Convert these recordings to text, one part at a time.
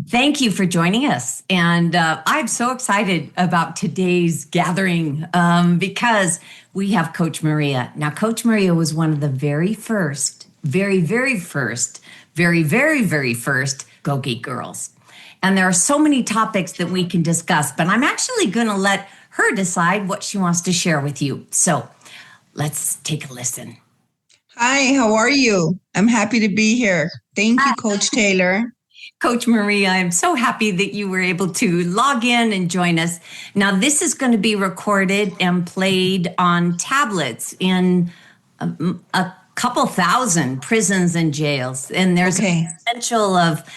Thank you for joining us. And I'm so excited about today's gathering because we have Coach Maria. Now, Coach Maria was one of the very first, very first GOGI girls. And there are so many topics that we can discuss, but I'm actually going to let her decide what she wants to share with you. So let's take a listen. Hi, how are you? I'm happy to be here. Thank you, Coach Taylor. Coach Maria, I'm so happy that you were able to log in and join us. Now, this is going to be recorded and played on tablets in a couple thousand prisons and jails. And there's a potential of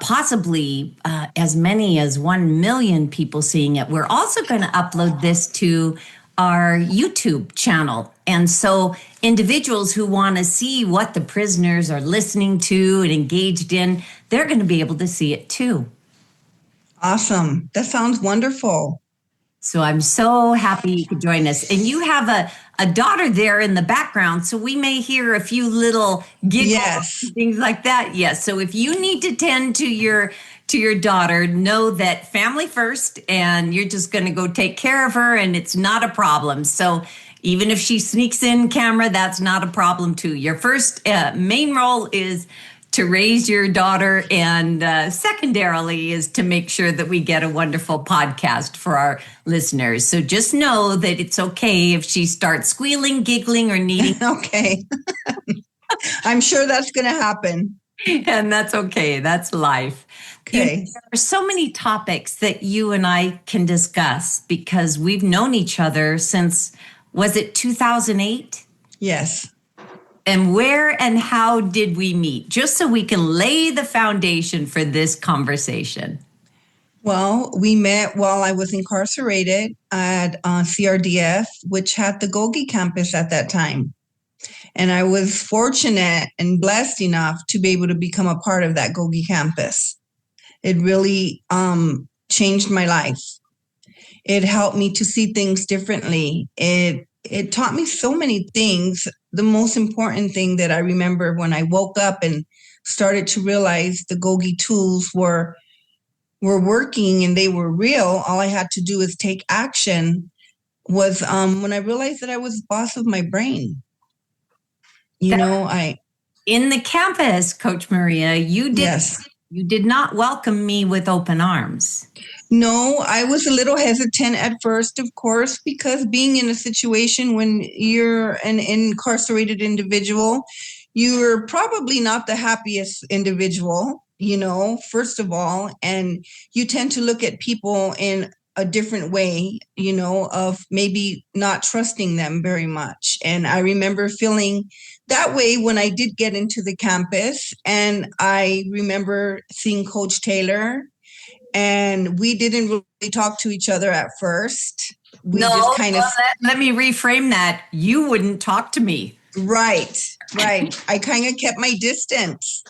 possibly as many as 1 million people seeing it. We're also going to upload this to our YouTube channel. And so individuals who want to see what the prisoners are listening to and engaged in, they're going to be able to see it too. Awesome. That sounds wonderful. So I'm so happy you could join us. And you have a daughter there in the background, so we may hear a few little giggles, things like that. Yes. So if you need to tend to your daughter, know that family first, and you're just going to go take care of her, and it's not a problem. So even if she sneaks in camera, that's not a problem too. Your first main role is to raise your daughter, and secondarily is to make sure that we get a wonderful podcast for our listeners. So just know that it's okay if she starts squealing, giggling, or needing. Okay. I'm sure that's going to happen. And that's okay. That's life. Okay. There are so many topics that you and I can discuss because we've known each other since, was it 2008? Yes. And where and how did we meet? Just so we can lay the foundation for this conversation. Well, we met while I was incarcerated at CRDF, which had the GOGI Campus at that time. And I was fortunate and blessed enough to be able to become a part of that GOGI Campus. It really changed my life. It helped me to see things differently. It taught me so many things. The most important thing that I remember when I woke up and started to realize the GOGI tools were working and they were real, all I had to do is take action, was when I realized that I was boss of my brain. In the campus, Coach Maria, you did not welcome me with open arms. No, I was a little hesitant at first, of course, because being in a situation when you're an incarcerated individual, you're probably not the happiest individual, first of all, and you tend to look at people in a different way, of maybe not trusting them very much. And I remember feeling that way when I did get into the campus, and I remember seeing Coach Taylor. And we didn't really talk to each other at first. Let me reframe that. You wouldn't talk to me. Right. I kind of kept my distance,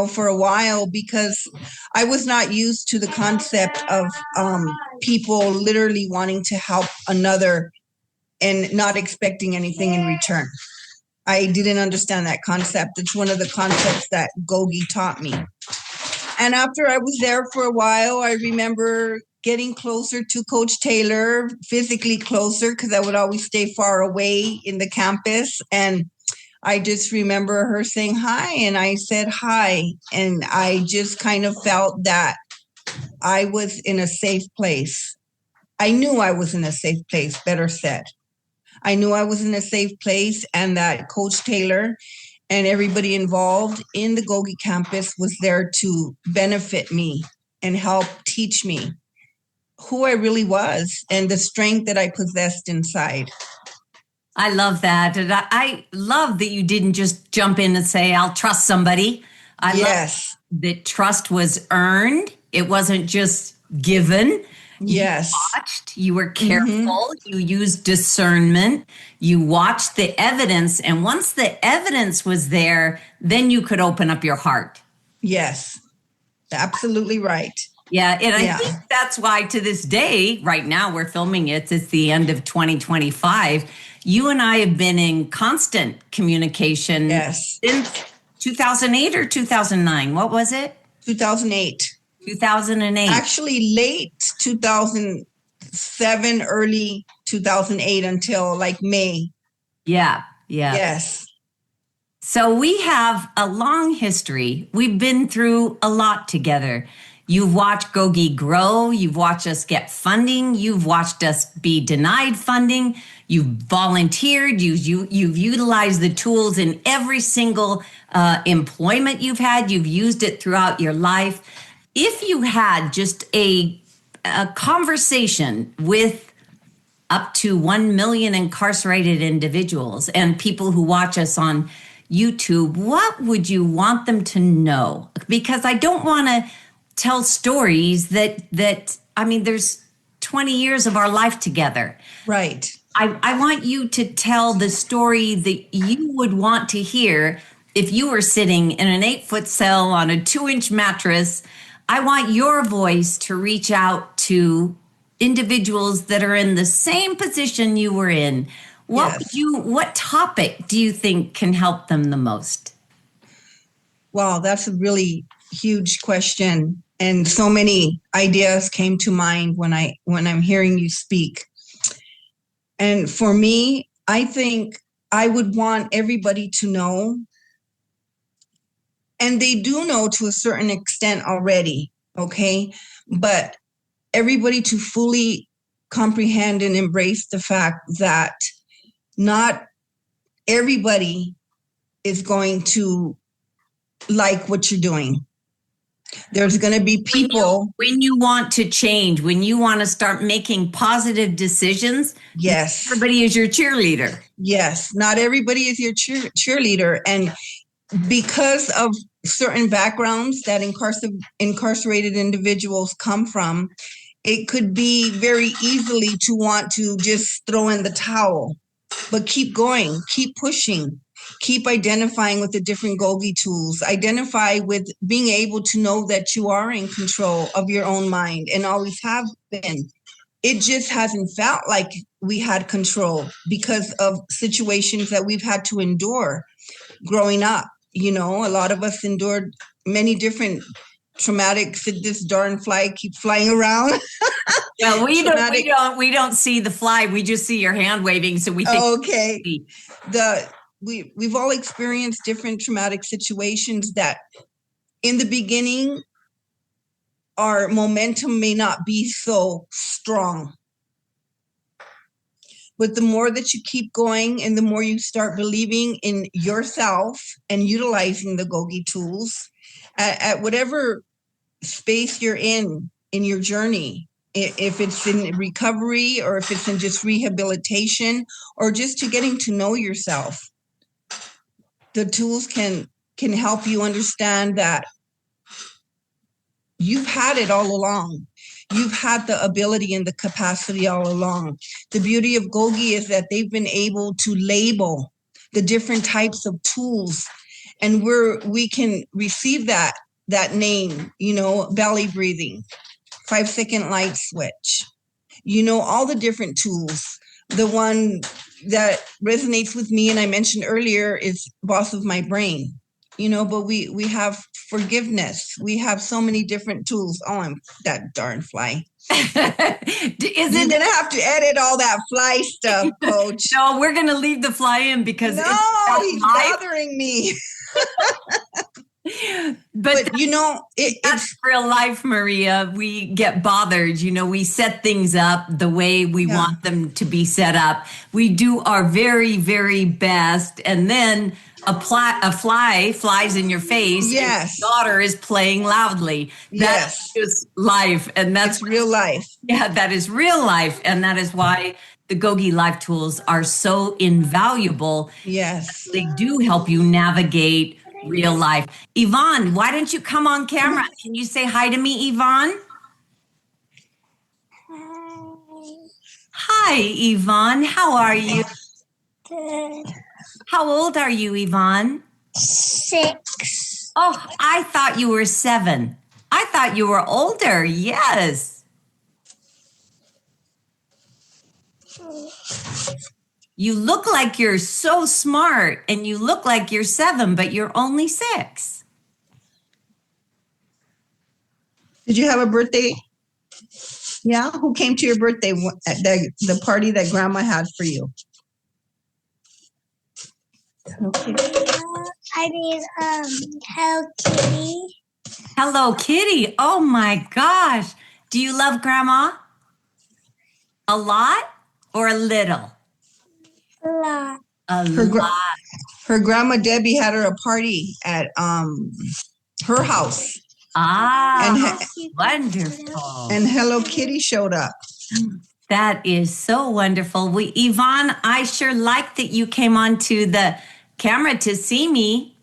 for a while because I was not used to the concept of people literally wanting to help another and not expecting anything in return. I didn't understand that concept. It's one of the concepts that GOGI taught me. And after I was there for a while, I remember getting closer to Coach Taylor, physically closer, because I would always stay far away in the campus. And I just remember her saying hi, and I said hi. And I just kind of felt that I was in a safe place. I knew I was in a safe place, better said. I knew I was in a safe place, and that Coach Taylor and everybody involved in the GOGI Campus was there to benefit me and help teach me who I really was and the strength that I possessed inside. I love that. And I love that you didn't just jump in and say, I'll trust somebody. I love that trust was earned. It wasn't just given. Yes. You watched, you were careful, you used discernment, you watched the evidence. And once the evidence was there, then you could open up your heart. Yes, absolutely right. Yeah. And I think that's why to this day, right now we're filming it, it's the end of 2025. You and I have been in constant communication since 2008 or 2009. What was it? 2008. 2008. Actually, late 2007, early 2008 until like May. Yeah. Yes. So we have a long history. We've been through a lot together. You've watched GOGI grow. You've watched us get funding. You've watched us be denied funding. You've volunteered. You've utilized the tools in every single employment you've had. You've used it throughout your life. If you had just a conversation with up to 1 million incarcerated individuals and people who watch us on YouTube, what would you want them to know? Because I don't want to tell stories that I mean, there's 20 years of our life together. Right. I want you to tell the story that you would want to hear if you were sitting in an 8-foot cell on a 2-inch mattress. I want your voice to reach out to individuals that are in the same position you were in. What topic do you think can help them the most? Wow, that's a really huge question. And so many ideas came to mind when I'm hearing you speak. And for me, I think I would want everybody to know, and they do know to a certain extent already, okay? But everybody to fully comprehend and embrace the fact that not everybody is going to like what you're doing. There's going to be people. When you want to change, when you want to start making positive decisions, yes, everybody is your cheerleader. Yes, not everybody is your cheerleader. And because of certain backgrounds that incarcerated individuals come from, it could be very easily to want to just throw in the towel. But keep going, keep pushing, keep identifying with the different GOGI tools, identify with being able to know that you are in control of your own mind and always have been. It just hasn't felt like we had control because of situations that we've had to endure growing up. You know, a lot of us endured many different traumatic, this darn fly keeps flying around. Yeah, we don't see the fly. We just see your hand waving. So we think. Okay. We've all experienced different traumatic situations that in the beginning, our momentum may not be so strong. But the more that you keep going and the more you start believing in yourself and utilizing the GOGI tools at whatever space you're in your journey, if it's in recovery or if it's in just rehabilitation or just to getting to know yourself, the tools can help you understand that you've had it all along. You've had the ability and the capacity all along. The beauty of GOGI is that they've been able to label the different types of tools, and we can receive that name, belly breathing, 5-second light switch, all the different tools. The one that resonates with me, and I mentioned earlier, is Boss of My Brain. But we have forgiveness. We have so many different tools. Oh, I'm that darn fly. You're going to have to edit all that fly stuff, Coach. No, we're going to leave the fly in because he's bothering me. But it's real life, Maria. We get bothered. We set things up the way we want them to be set up. We do our very, very best. And then a fly flies in your face. Yes. And your daughter is playing loudly. That's just life. And that's real life. Yeah, that is real life. And that is why the GOGI Life tools are so invaluable. Yes. They do help you navigate real life. Yvonne, why don't you come on camera? Can you say hi to me, Yvonne? Hi, Yvonne. How are you? Good. How old are you, Yvonne? 6. Oh, I thought you were 7. I thought you were older. Yes. You look like you're so smart and you look like you're 7, but you're only 6. Did you have a birthday? Yeah. Who came to your birthday at the party that Grandma had for you? Okay. I mean, Hello Kitty. Hello Kitty. Oh my gosh. Do you love Grandma? A lot or a little? A lot. A lot. Her Grandma Debbie had her a party at her house. Ah, wonderful. And Hello Kitty showed up. That is so wonderful. Yvonne, I sure like that you came onto the camera to see me.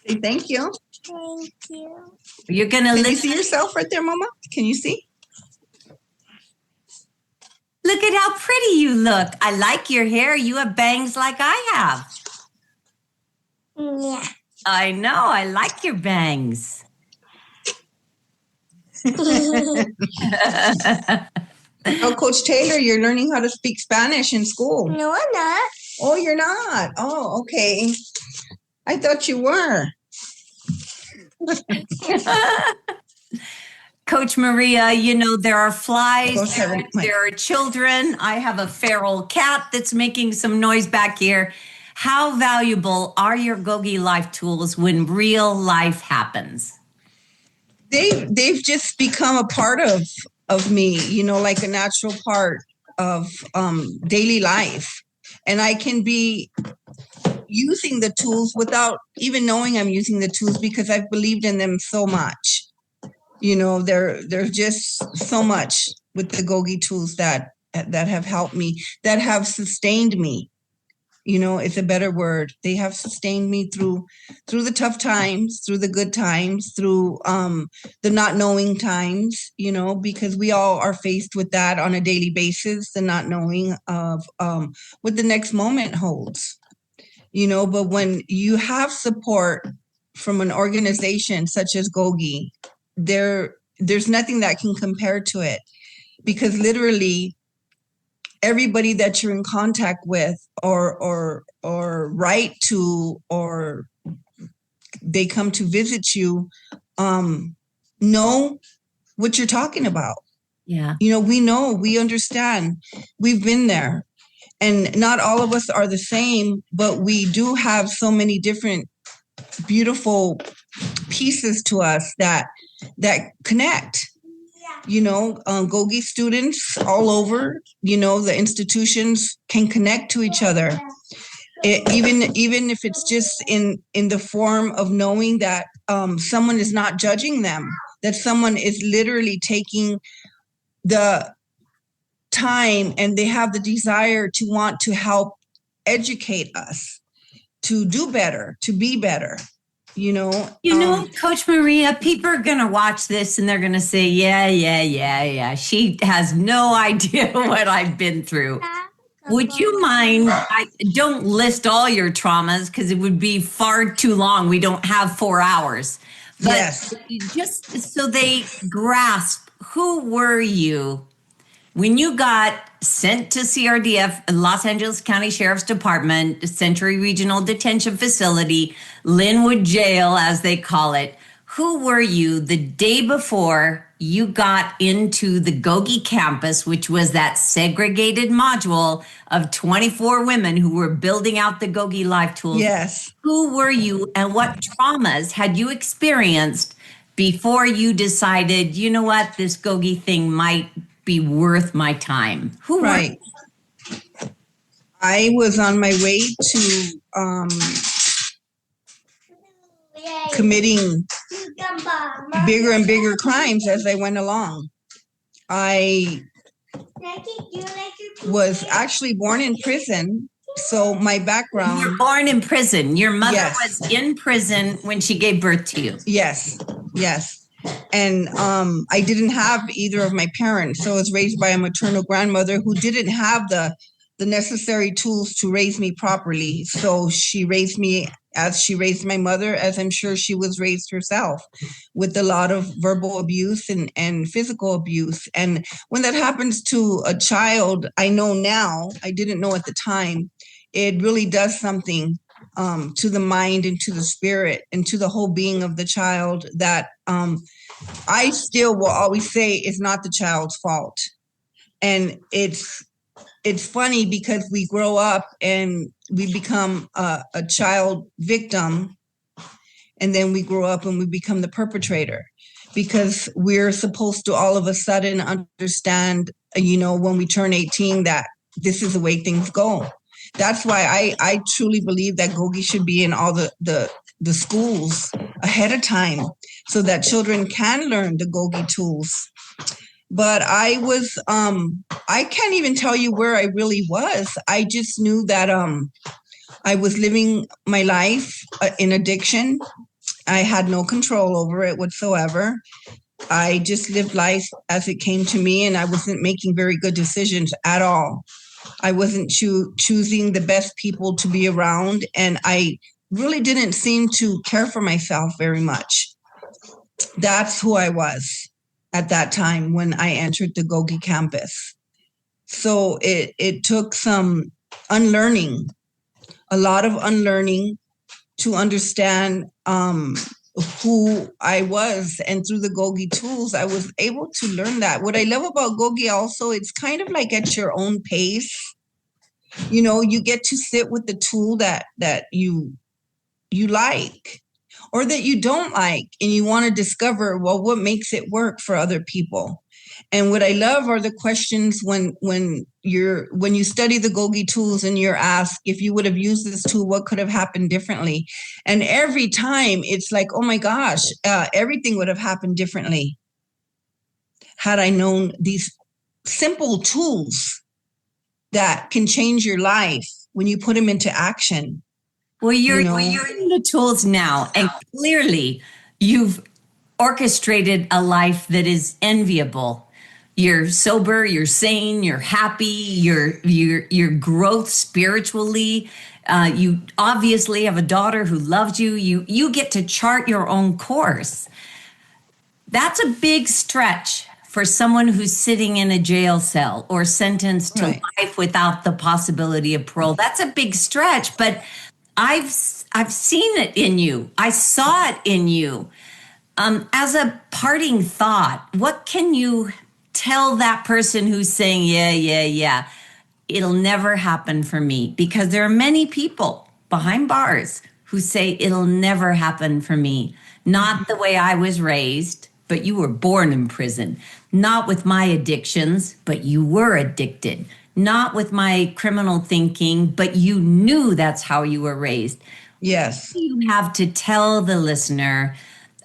Say thank you. Thank you. You're going to listen. Can you see yourself right there, Mama? Can you see? Look at how pretty you look. I like your hair. You have bangs like I have. Yeah. I know. I like your bangs. Oh, Coach Taylor, you're learning how to speak Spanish in school. No, I'm not. Oh, you're not? Oh, okay. I thought you were. Coach Maria, you know, there are flies, there are children. I have a feral cat that's making some noise back here. How valuable are your GOGI life tools when real life happens? They've just become a part of me, you know, like a natural part of daily life. And I can be using the tools without even knowing I'm using the tools because I've believed in them so much. You know, there's just so much with the GOGI tools that have helped me, that have sustained me. You know, it's a better word. They have sustained me through the tough times, through the good times, through the not knowing times, you know, because we all are faced with that on a daily basis, the not knowing of what the next moment holds, you know. But when you have support from an organization such as GOGI, there's nothing that can compare to it, because literally everybody that you're in contact with or write to or they come to visit you know what you're talking about. Yeah. You know, we understand, we've been there, and not all of us are the same, but we do have so many different beautiful pieces to us that connect. You know, GOGI students all over, you know, the institutions can connect to each other. Even if it's just in the form of knowing that someone is not judging them, that someone is literally taking the time and they have the desire to want to help educate us to do better, to be better. You know, Coach Maria, people are going to watch this and they're going to say, yeah. She has no idea what I've been through. Would you mind? I don't list all your traumas because it would be far too long. We don't have 4 hours. But yes, just so they grasp, who were you when you got sent to CRDF, Los Angeles County Sheriff's Department, Century Regional Detention Facility, Linwood Jail, as they call it? Who were you the day before you got into the GOGI Campus, which was that segregated module of 24 women who were building out the GOGI life tools? Yes. Who were you and what traumas had you experienced before you decided, you know what, this GOGI thing might be worth my time? Who right. were? I was on my way to committing bigger and bigger crimes as I went along. I was actually born in prison, so my background... You were born in prison. Your mother was in prison when she gave birth to you. Yes. And I didn't have either of my parents, so I was raised by a maternal grandmother who didn't have the necessary tools to raise me properly. So she raised me as she raised my mother, as I'm sure she was raised herself, with a lot of verbal abuse and physical abuse. And when that happens to a child, I know now, I didn't know at the time, it really does something to the mind and to the spirit and to the whole being of the child that I still will always say it's not the child's fault. And it's funny because we grow up and we become a child victim, and then we grow up and we become the perpetrator, because we're supposed to all of a sudden understand, when we turn 18, that this is the way things go. That's why I truly believe that GOGI should be in all the schools ahead of time, so that children can learn the GOGI tools. But I can't even tell you where I really was. I just knew that I was living my life in addiction. I had no control over it whatsoever. I just lived life as it came to me, and I wasn't making very good decisions at all. I wasn't choosing the best people to be around, and I really didn't seem to care for myself very much. That's who I was at that time when I entered the GOGI campus. So it took some unlearning, a lot of unlearning, to understand who I was. And through the GOGI tools, I was able to learn that. What I love about GOGI also, it's kind of like at your own pace. You get to sit with the tool that you like, or that you don't like, and you want to discover, well, what makes it work for other people. And what I love are the questions when you study the GOGI tools and you're asked, if you would have used this tool, what could have happened differently? And every time it's like, oh my gosh, everything would have happened differently had I known these simple tools that can change your life when you put them into action. Well, you're in the tools now, and clearly you've orchestrated a life that is enviable. You're sober, you're sane, you're happy, your growth spiritually. You obviously have a daughter who loves you. You get to chart your own course. That's a big stretch for someone who's sitting in a jail cell or sentenced to life without the possibility of parole. That's a big stretch, but I've seen it in you. I saw it in you. As a parting thought, what can you tell that person who's saying, yeah, it'll never happen for me? Because there are many people behind bars who say it'll never happen for me. Not the way I was raised, but you were born in prison. Not with my addictions, but you were addicted. Not with my criminal thinking, but you knew that's how you were raised. Yes. What do you have to tell the listener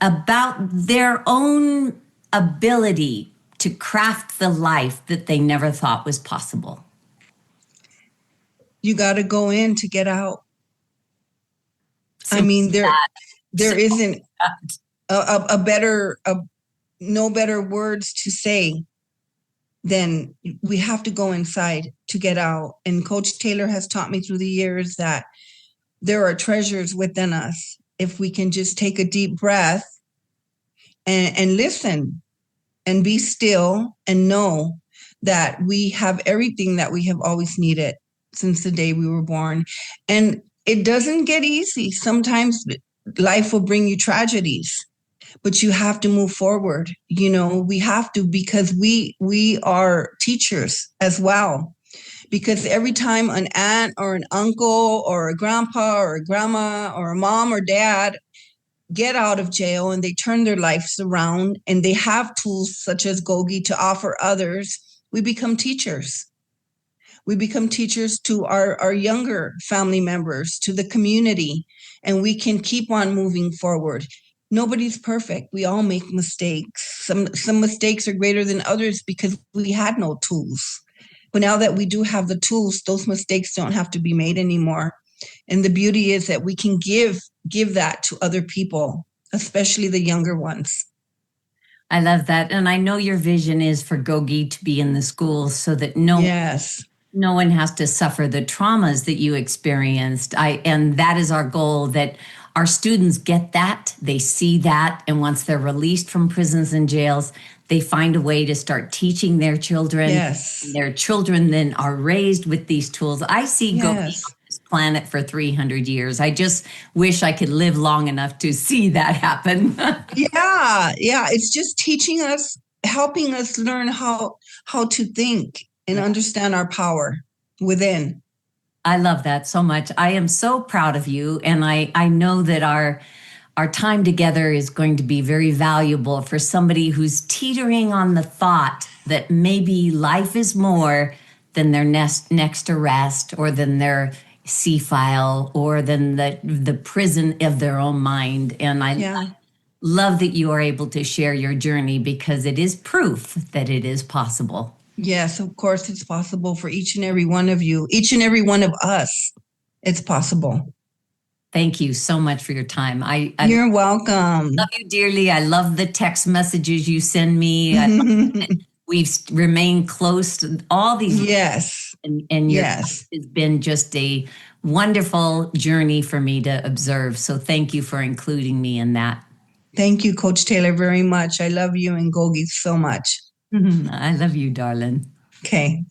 about their own ability to craft the life that they never thought was possible? You got to go in to get out. I mean, there isn't no better words to say than we have to go inside to get out. And Coach Taylor has taught me through the years that there are treasures within us if we can just take a deep breath and listen and be still and know that we have everything that we have always needed since the day we were born. And it doesn't get easy. Sometimes life will bring you tragedies, but you have to move forward. We have to, because we are teachers as well. Because every time an aunt or an uncle or a grandpa or a grandma or a mom or dad get out of jail and they turn their lives around and they have tools such as GOGI to offer others, we become teachers. We become teachers to our younger family members, to the community, and we can keep on moving forward. Nobody's perfect. We all make mistakes. Some mistakes are greater than others because we had no tools. But now that we do have the tools, those mistakes don't have to be made anymore. And the beauty is that we can give that to other people, especially the younger ones. I love that. And I know your vision is for GOGI to be in the schools so that no one has to suffer the traumas that you experienced. And that is our goal, that our students get that, they see that, and once they're released from prisons and jails, they find a way to start teaching their children. Yes. Their children then are raised with these tools. I see GOGI on this planet for 300 years. I just wish I could live long enough to see that happen. Yeah. It's just teaching us, helping us learn how to think and understand our power within. I love that so much. I am so proud of you. And I know that our time together is going to be very valuable for somebody who's teetering on the thought that maybe life is more than their next arrest, or than their C-file, or than the prison of their own mind. And I love that you are able to share your journey, because it is proof that it is possible. Yes, of course, it's possible for each and every one of you, each and every one of us. It's possible. Thank you so much for your time. You're welcome. Love you dearly. I love the text messages you send me. We've remained close all these years. Yes. And has been just a wonderful journey for me to observe. So thank you for including me in that. Thank you, Coach Taylor, very much. I love you and GOGI so much. I love you, darling. Okay.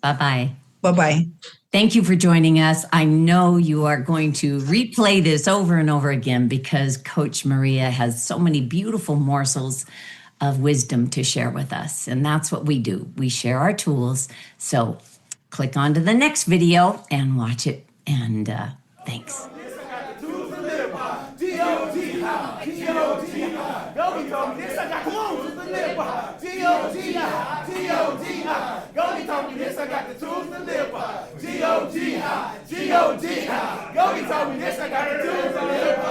Bye-bye. Bye-bye. Thank you for joining us. I know you are going to replay this over and over again, because Coach Maria has so many beautiful morsels of wisdom to share with us. And that's what we do. We share our tools. So click on to the next video and watch it. And thanks. GOGI told me this, I got the tools to live by. GOGI, GOGI, GOGI told me this, I got the tools to live by.